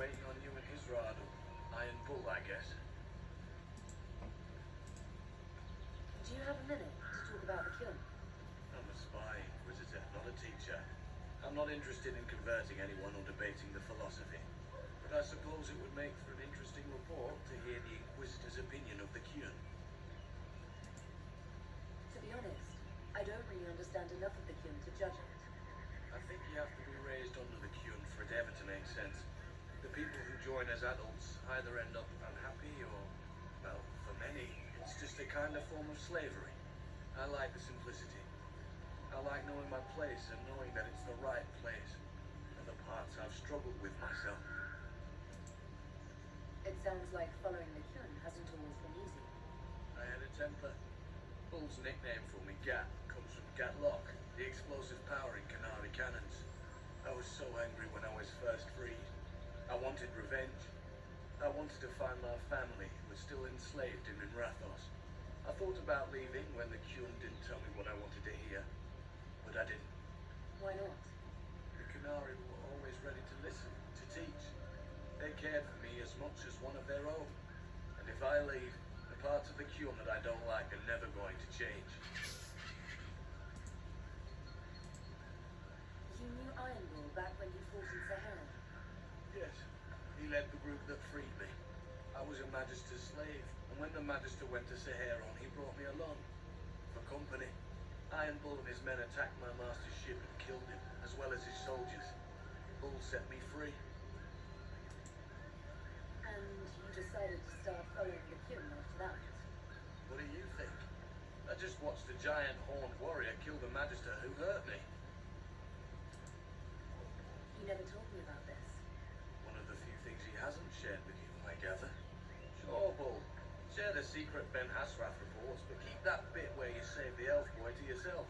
waiting on you and his rod. Iron Bull, I guess. Do you have a minute to talk about the Kyun? I'm a spy, Inquisitor, not a teacher. I'm not interested in converting anyone or debating the philosophy. But I suppose it would make for an interesting report to hear the Inquisitor's opinion of the Kyun. To be honest, I don't really understand enough of the Kyun to judge it. I think you have to be raised under the Kyun for it ever to make sense. The people who join as adults either end up unhappy or, well, for many, it's just a kind of form of slavery. I like the simplicity. I like knowing my place and knowing that it's the right place. Other parts I've struggled with myself. It sounds like following the Kyun hasn't always been easy. I had a temper. Bull's nickname for me, Gat, comes from Gatlock, the explosive power in Canary cannons. I was so angry when I was first freed. I wanted revenge. I wanted to find my family who was still enslaved in Minrathos. I thought about leaving when the Kyun didn't tell me what I wanted to hear. But I didn't. Why not? The Canary were always ready to listen, to teach. They cared for me as much as one of their own. And if I leave, the parts of the Kyun that I don't like are never going to change. You knew Iron Bull back when you fought in Sahara. Yes, he led the group that freed me. I was a Magister's slave, and when the Magister went to Saharon, he brought me along. For company. Iron Bull and his men attacked my master's ship and killed him, as well as his soldiers. Bull set me free. And you decided to start following the Kyun after that. What do you think? I just watched a giant horned warrior kill the Magister who hurt me. You never told me about this. One of the few things he hasn't shared with you, I gather. Sure, Bull. Share the secret Ben Hasrath reports, but keep that bit where you save the elf boy to yourself.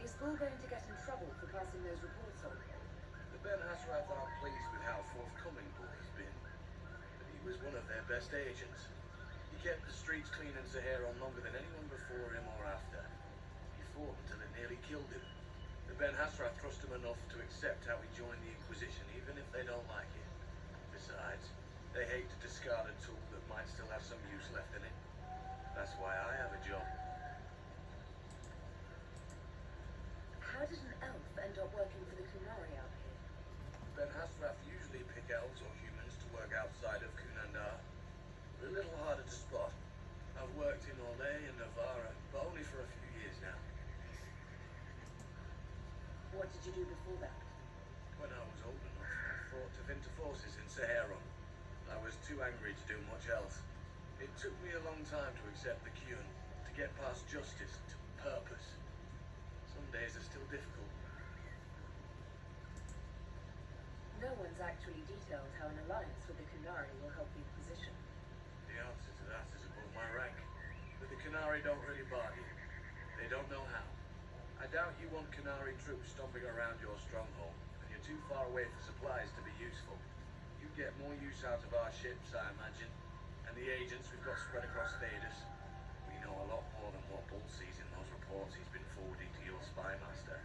Is Bull going to get in trouble for passing those reports on? The Ben Hasrath aren't pleased with how forthcoming Bull has been. But he was one of their best agents. He kept the streets clean in Saharon longer than anyone before him or after. He fought until it nearly killed him. The Ben Hasrath trust him enough to accept how he joined the Inquisition, even if they don't like it. Besides, they hate to discard a tool that might still have some use left in it. That's why I have a job. How did an elf end up working for the Kunari out here? Ben Hasrath usually pick elves or humans to work outside of Kunandar. But a little harder to spot. I've worked in Orlais and Navarra, but only for a few years now. What did you do before that? When I was old enough, I fought to Vinter forces in Saharon. I was too angry to do much else. It took me a long time to accept the Kyun, to get past justice, to purpose. Some days are still difficult. No one's actually detailed how an alliance with the Kunari will help the Inquisition. The answer to that is above my rank. But the Canary don't really bargain. They don't know how. I doubt you want Canary troops stomping around your stronghold, and you're too far away for supplies to be useful. You get more use out of our ships, I imagine, and the agents we've got spread across Thedas. We know a lot more than what Bull sees in those reports he's been forwarding to your spy master.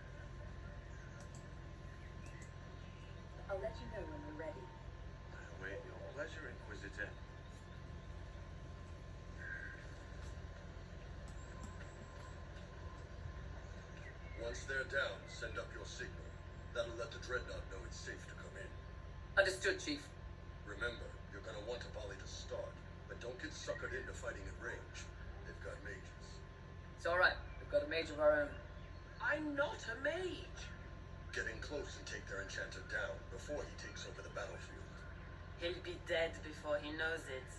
I'll let you know when we're ready. I await your pleasure, Inquisitor. Once they're down, send up your signal. That'll let the Dreadnought know it's safe to come in. Understood, Chief. Remember, you're gonna want a volley to start, but don't get suckered into fighting at range. They've got mages. It's alright. We've got a mage of our own. I'm not a mage. Get in close and take their enchanter down before he takes over the battlefield. He'll be dead before he knows it.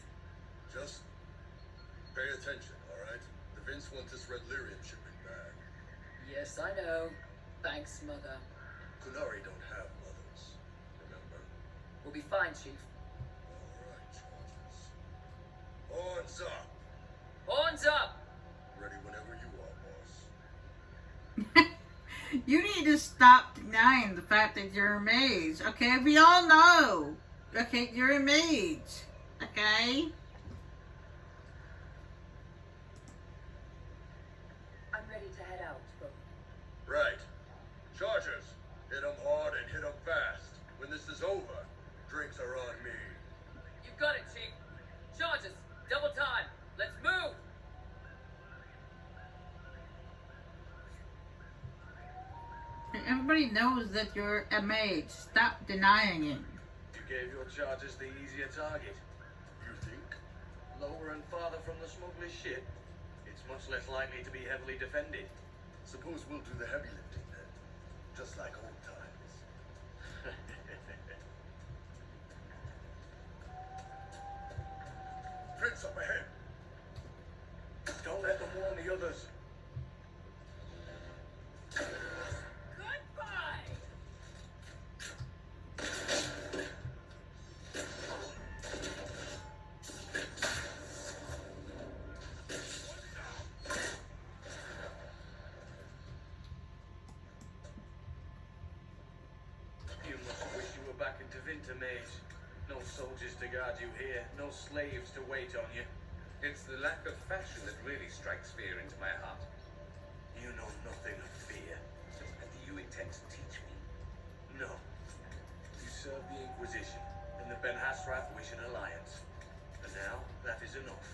Just pay attention, alright? The Vince want this red lyrium shipment back. Yes, I know. Thanks, Mother. Kunari don't have mothers, remember? We'll be fine, Chief. Alright, Chargers. Horns up! Horns up! Ready whenever you are, boss. You need to stop denying the fact that you're a mage. Okay, we all know. Okay, you're a mage. Okay? I'm ready to head out, Bull. Right. Chargers, hit 'em hard and hit 'em fast. When the Everybody knows that you're a mage. Stop denying it. You gave your charges the easier target. You think? Lower and farther from the smuggler's ship, it's much less likely to be heavily defended. Suppose we'll do the heavy lifting then. Just like old times. Prince up ahead. Don't let them warn the others. Goodbye! You must wish you were back into Winter, mate. No soldiers to guard you here, no slaves to wait on you. It's the lack of fashion that really strikes fear into my heart. You know nothing of fear. And do you intend to teach me? No. You serve the Inquisition, and the Ben Hasrath wish an alliance. And now, that is enough.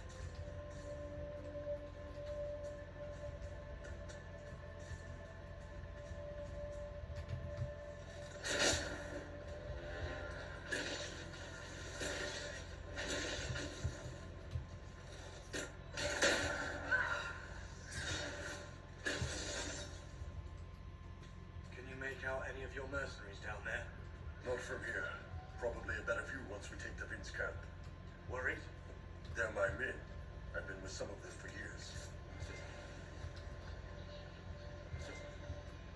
Can you make out any of your mercenaries down there? Not from here. Probably a better view once we take the Vince camp. Worried? They're my men. I've been with some of them for years.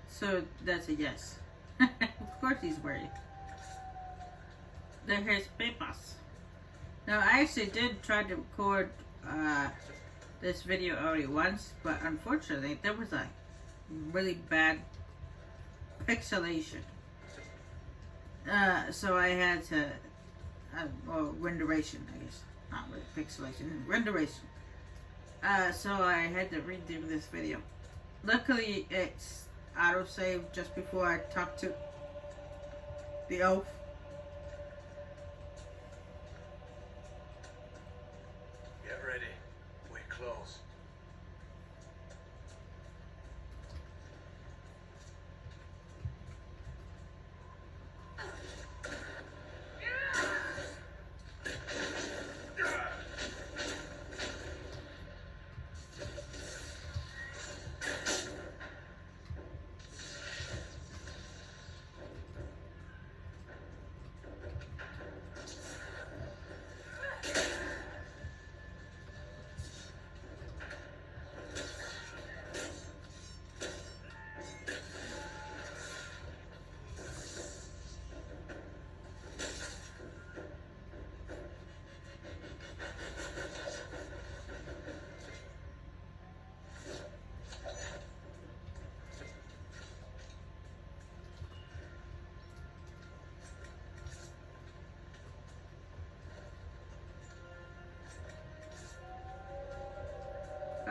So that's a yes. Of course he's worried. They're his papers. Now I actually did try to record this video already once, but unfortunately there was a really bad pixelation. So I had to, well, renderation, I guess. Not really pixelation, renderation. So I had to redo this video. Luckily, it's autosave just before I talk to the elf. Get ready. We're close.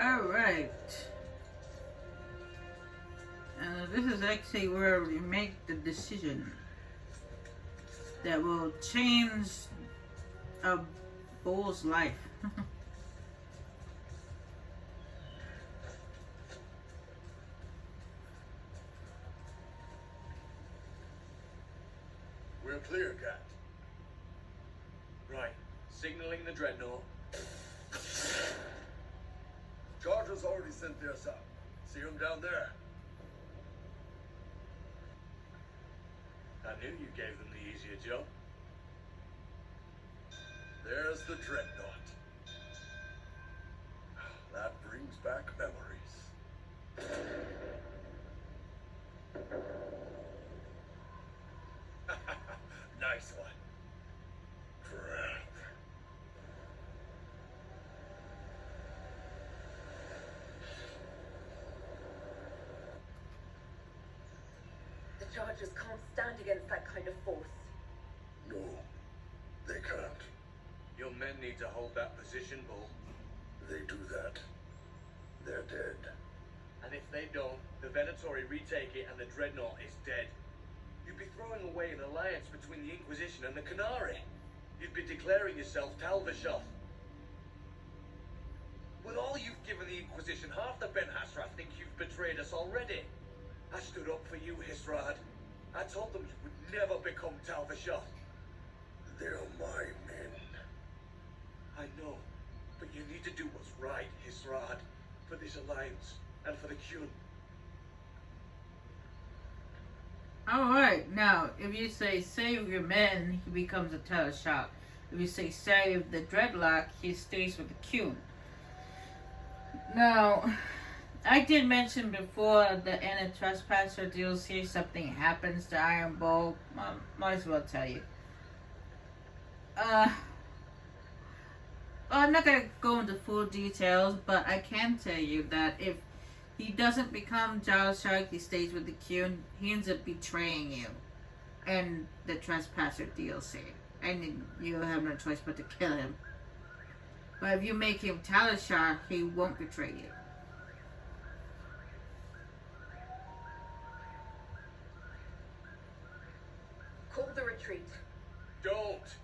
Alright. This is actually where we make the decision that will change a bull's life. We're clear, Cat. Right. Signaling the dreadnought. Chargers already sent theirs out. See them down there? I knew you gave them the easier job. There's the dreadnought. That brings back memories. Nice one. Crap. The Chargers can't stand against that kind of force. No, they can't. Your men need to hold that position, Bull. They do that. They're dead. And if they don't, the Venatori retake it and the dreadnought is dead. You'd be throwing away an alliance between the Inquisition and the Canary. You'd be declaring yourself Talvashov. With all you've given the Inquisition, half the Ben Hasrath think you've betrayed us already. I stood up for you, Hisrad. I told them you would never become Talvashot. They're my men. I know, but you need to do what's right, Hisrad, for this alliance and for the Qun. Alright, now, if you say save your men, he becomes a Teleshot. If you say save the Dreadlock, he stays with the Qun. Now, I did mention before the end of Trespasser DLC, something happens to Iron Bull. Might as well tell you. I'm not gonna go into full details, but I can tell you that if he doesn't become Shark, he stays with the Qun, he ends up betraying you and the Trespasser DLC. And you have no choice but to kill him. But if you make him Talishar, he won't betray you. Call the retreat. Don't!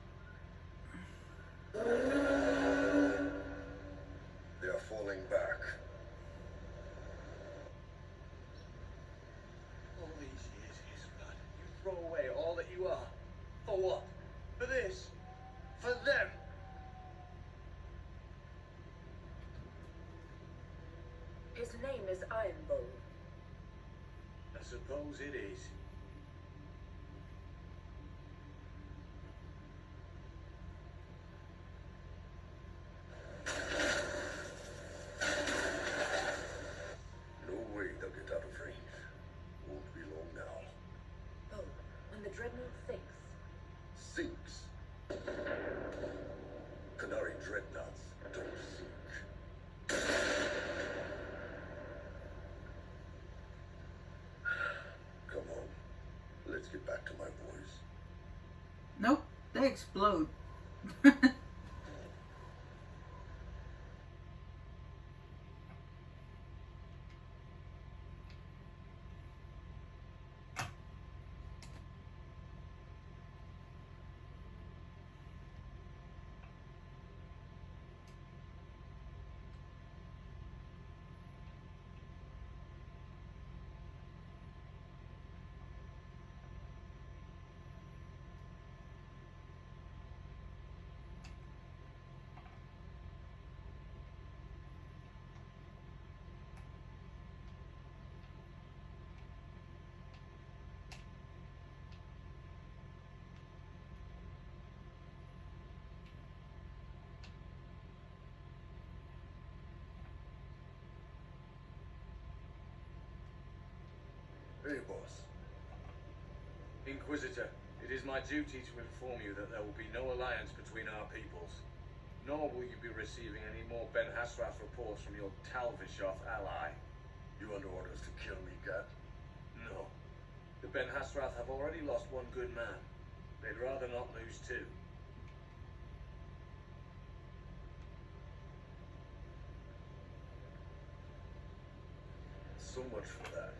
They are falling back. All these years, Hisrad, you throw away all that you are. For what? For this? For them? His name is Iron Bull. I suppose it is. No way they'll get out of range. Won't be long now. Oh, when the Dreadnought sinks. Sinks. Canary dreadnoughts don't sink. Come on. Let's get back to my boys. Nope, they explode. Hey, boss. Inquisitor, it is my duty to inform you that there will be no alliance between our peoples. Nor will you be receiving any more Ben Hasrath reports from your Talvishoth ally. You under orders to kill me, Gat? No. The Ben Hasrath have already lost one good man. They'd rather not lose two. So much for that.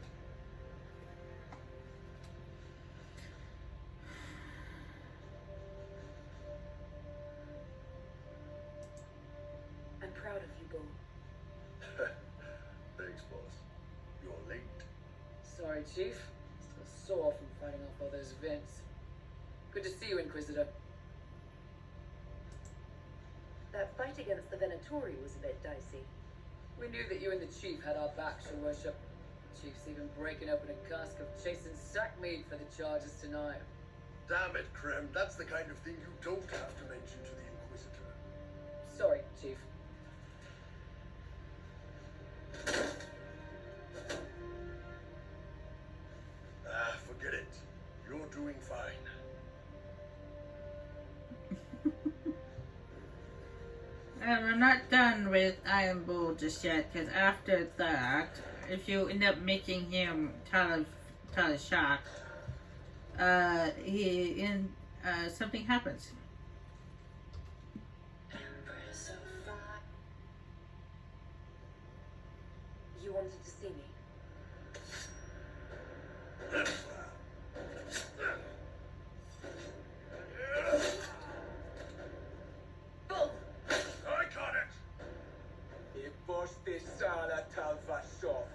I'm proud of you, Bull. Thanks, boss. You're late. Sorry, Chief. Still sore from fighting off all those vents. Good to see you, Inquisitor. That fight against the Venatori was a bit dicey. We knew that you and the Chief had our backs, Your Worship. Chief's even breaking open a cask of chasing sack meat for the charges tonight. Damn it, Krem. That's the kind of thing you don't have to mention to the Inquisitor. Sorry, Chief. Forget it. You're doing fine. And we're not done with Iron Bull just yet, because after that, if you end up making him Talishak, something happens. You wanted to see me? Bull! I got it! It was this Sala Talvashov.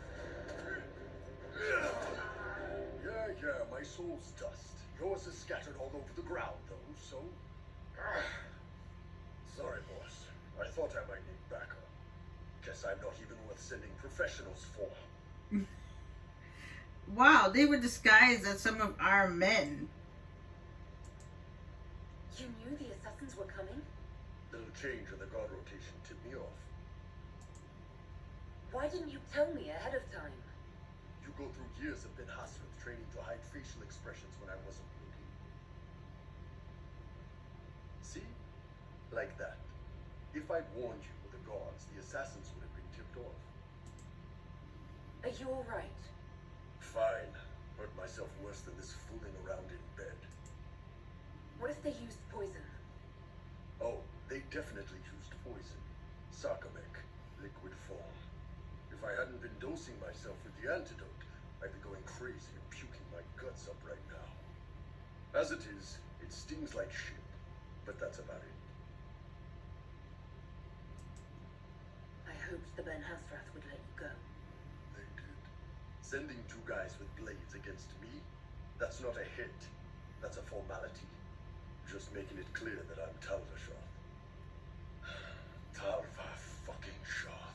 my soul's dust. Yours is scattered all over the ground, though, so... Sorry, boss. I thought I might need backup. Guess I'm not even worth sending professionals for. Wow, they were disguised as some of our men. You knew the assassins were coming? Little change in the guard rotation tipped me off. Why didn't you tell me ahead of time? You go through years of Ben Hasrith training to hide facial expressions when I wasn't looking. See? Like that. If I'd warned you with the guards, the assassins would have been tipped off. Are you alright? Fine. Hurt myself worse than this fooling around in bed. What if they used poison? Oh, they definitely used poison. Sarcomec, liquid form. If I hadn't been dosing myself with the antidote, I'd be going crazy and puking my guts up right now. As it is, it stings like shit. But that's about it. I hoped the Ben Hasrath would let you go. They did. Sending two guys with blades against me? That's not a hit. That's a formality. Just making it clear that I'm Talva Shoth. Talva fucking Shoth.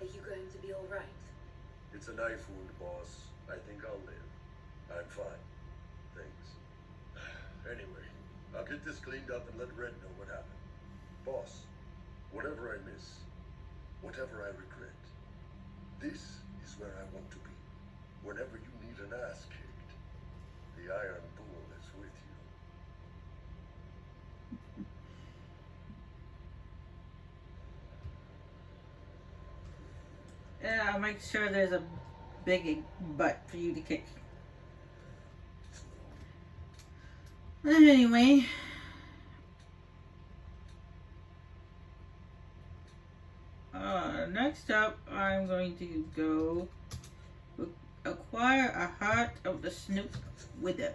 Are you going to be alright? It's a knife wound, boss. I think I'll live. I'm fine. Thanks. Anyway, I'll get this cleaned up and let Red know what happened. Boss, whatever I miss, whatever I regret, this is where I want to be. Whenever you need an ass kicked, the Iron Bull is with you. Yeah, I'll make sure there's a big butt for you to kick. Anyway. Next up, I'm going to go acquire a heart of the Snoop Wither.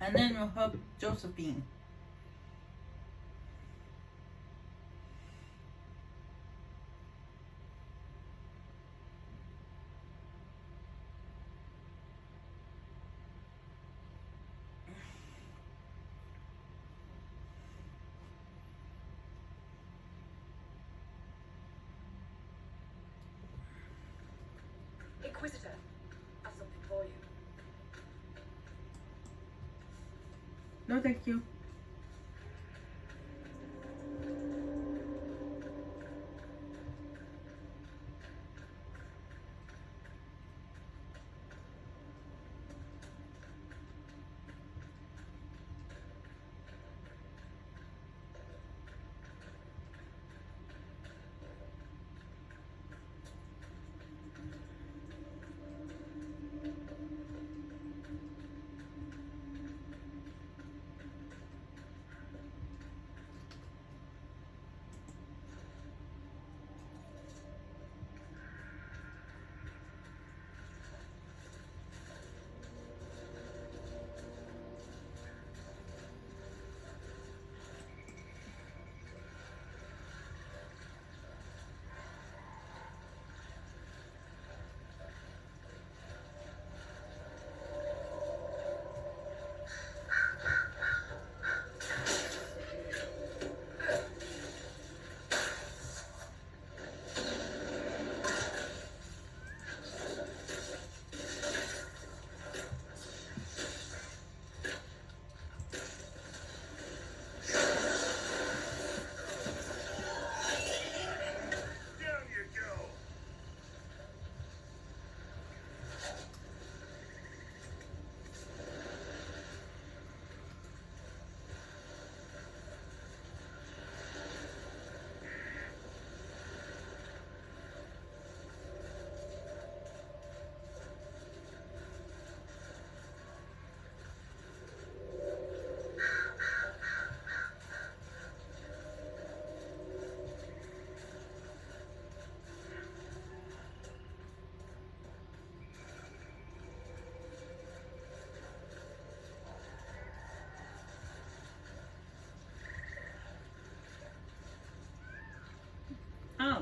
And then we'll help Josephine. Inquisitor, I've something for you. No, thank you.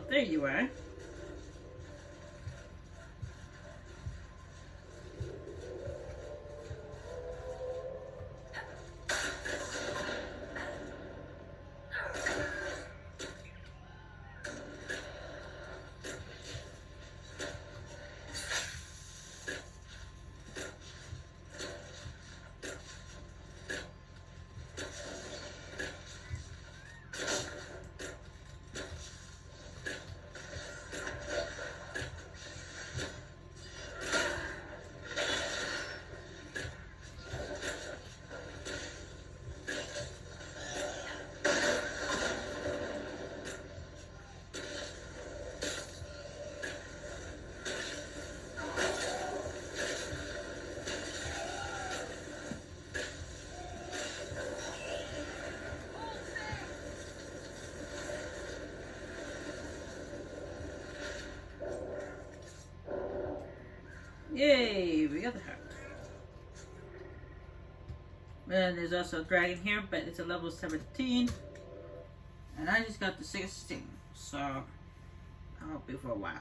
there you are. Yay, we got the heart. And there's also a dragon here, but it's a level 17. And I just got the 16, so I'll be for a while.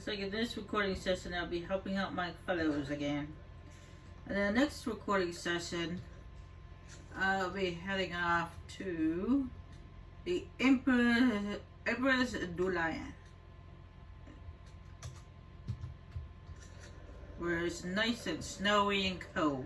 Like in this recording session, I'll be helping out my fellows again. And then the next recording session, I'll be heading off to the Empress du Lion, where it's nice and snowy and cold.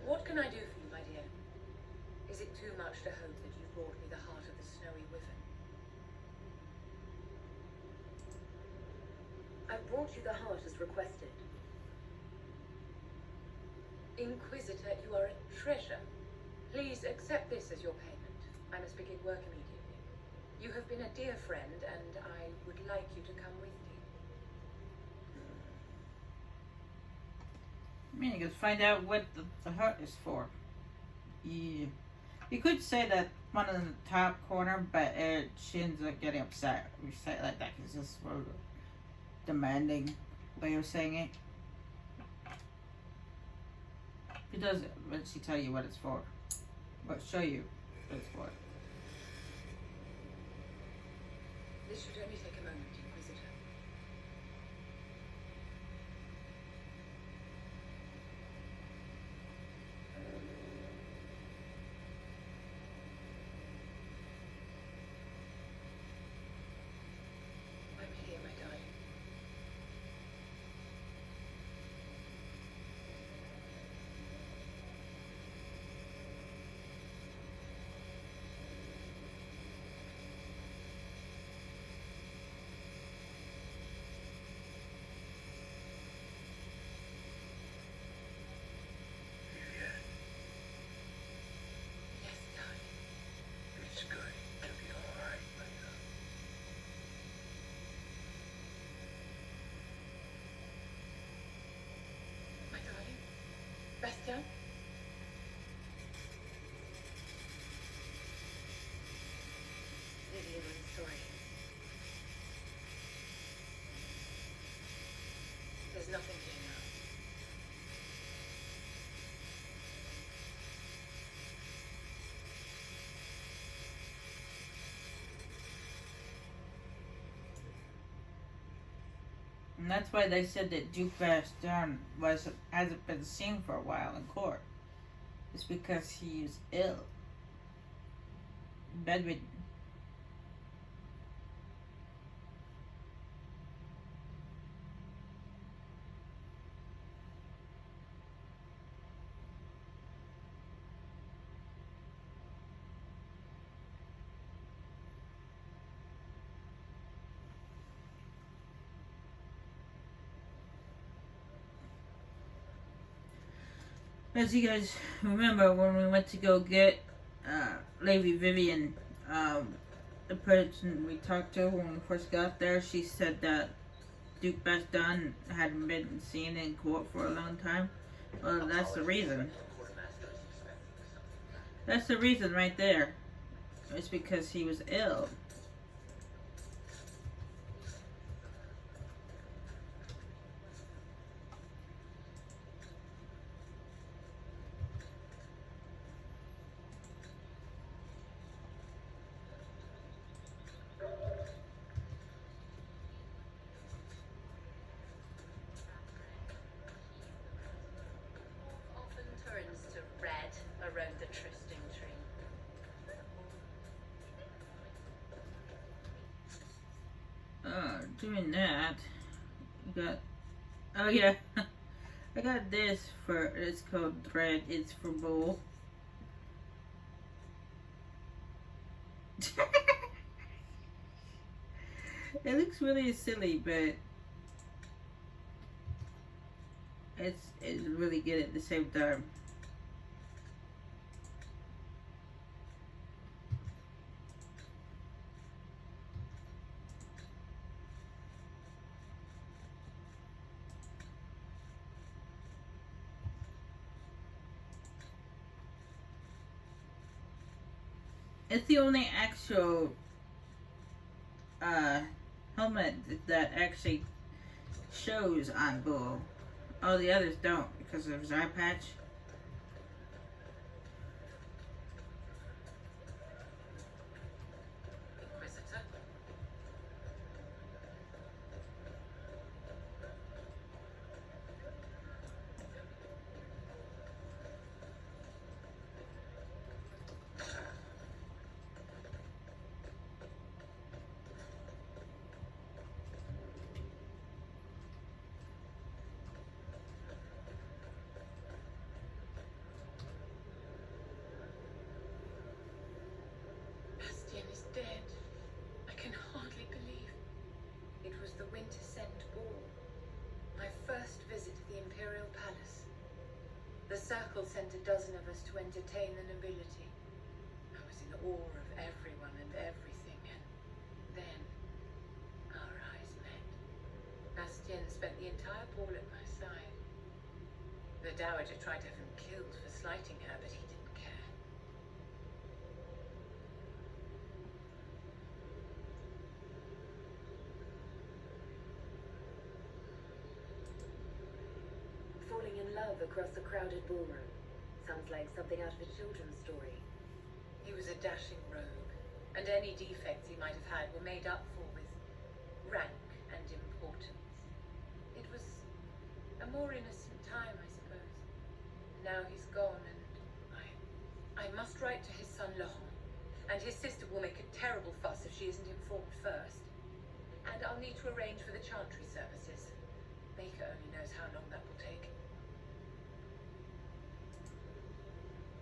What can I do for you, my dear? Is it too much to hope that you've brought me the heart of the snowy wyvern? I brought you the heart as requested. Inquisitor, you are a treasure. Please accept this as your payment. I must begin work immediately. You have been a dear friend, and I would like you to come with me. I mean, you can find out what the heart is for. Yeah. You could say that one in the top corner, but she ends up getting upset. We say it like that because it's a demanding way of saying it. She does it when she tell you what it's for. But show you what it's for. This should only take a moment, Inquisitor. I'm here, my darling. that's why they said that Duke Baston hasn't been seen for a while in court. It's because he's ill, bedridden. As you guys remember, when we went to go get Lady Vivian, the person we talked to when we first got there, she said that Duke Baston hadn't been seen in court for a long time. Well, that's the reason. That's the reason right there. It's because he was ill. Often turns to red around the trysting tree. Doing that, you got, oh yeah, I got this for, it's called Thread, it's for Bull. It looks really silly, but it's really good at the same time. It's the only actual helmet that actually shows on Bull. All the others don't because of his eye patch. Inquisitor. Bastian is dead. I can hardly believe. It was the Winter Scent Ball. My first visit to the Imperial Palace. The Circle sent a dozen of us to entertain the nobility. I was in awe of everyone and everything, and then our eyes met. Bastien spent the entire ball at my side. The Dowager tried to have him killed for slighting her, but he didn't care. Falling in love across the crowded ballroom. Sounds like something out of a children's story. He was a dashing rogue, and any defects he might have had were made up for with rank and importance. It was a more innocent time, I suppose. Now he's gone, and I must write to his son Laurent, and his sister will make a terrible fuss if she isn't informed first. And I'll need to arrange for the chantry services. Baker only knows how long that will take.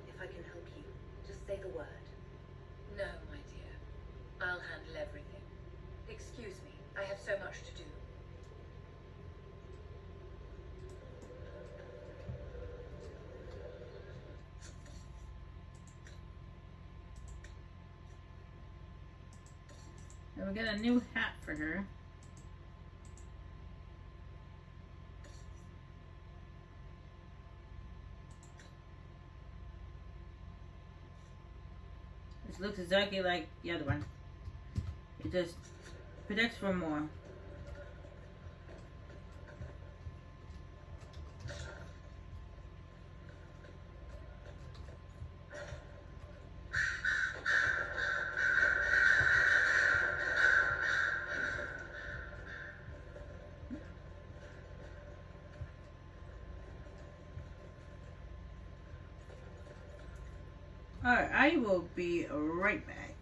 If I can help you, just say the word. No, my dear. I'll handle everything. Excuse me, I have so much to do. And we got a new hat for her. This looks exactly like the other one. It just protects for more. Alright, I will be right back.